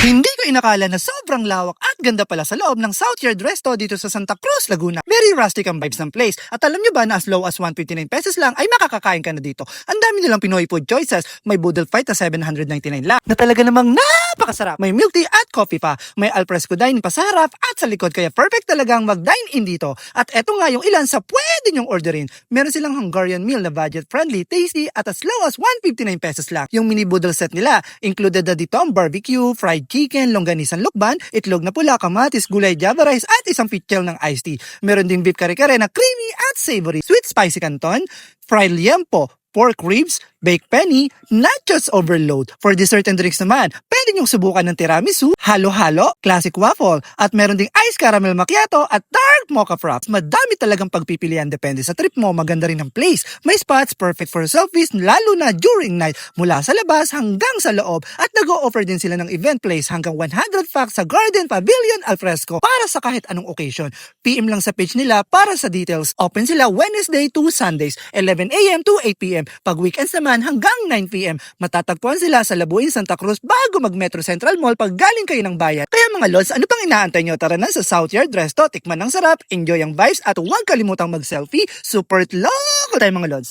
Hindi ko inakala na sobrang lawak at ganda pala sa loob ng Southward Resto dito sa Santa Cruz, Laguna. Very rustic ang vibes ng place. At alam nyo ba na as low as 159 pesos lang ay makakakain ka na dito. Ang dami nilang Pinoy food choices. May Boodle Fight na 799 lang na talaga namang napakasarap. May milk tea at coffee pa. May alfresco dining pa sa harap at sa likod. Kaya perfect talagang mag-dine in dito. At eto nga yung ilan sa pwede nyong orderin. Meron silang Hungarian meal na budget-friendly, tasty at as low as 159 pesos lang. Yung mini boodle set nila, included na dito ang barbecue, fried chicken, longganisan lukban, itlog na pula, kamatis, gulay java rice at isang pitchel ng iced tea. Meron ding beef kare-kare na creamy at savory, sweet spicy canton, fried liempo, pork ribs, baked penny, nachos overload. For dessert and drinks naman, pwede nyong subukan ng tiramisu, halo-halo, classic waffle, at meron ding iced caramel macchiato at dark mocha frappe. Madami talagang pagpipilian depende sa trip mo, maganda rin ang place. May spots perfect for selfies lalo na during night, mula sa labas hanggang sa loob. At nag-o-offer din sila ng event place hanggang 100 packs sa Garden Pavilion Alfresco para sa kahit anong occasion. PM lang sa page nila para sa details. Open sila Wednesday to Sundays, 11 a.m. to 8 p.m. Pag weekends naman hanggang 9 p.m. Matatagpuan sila sa Labuin, Santa Cruz bago mag Metro Central Mall pag galing kayo ng bayan. Kaya mga lods, ano pang inaantay nyo? Tara na sa Southward Resto, tikman ng sarap, enjoy ang vibes at huwag kalimutang mag-selfie. Support loko tayo mga lods.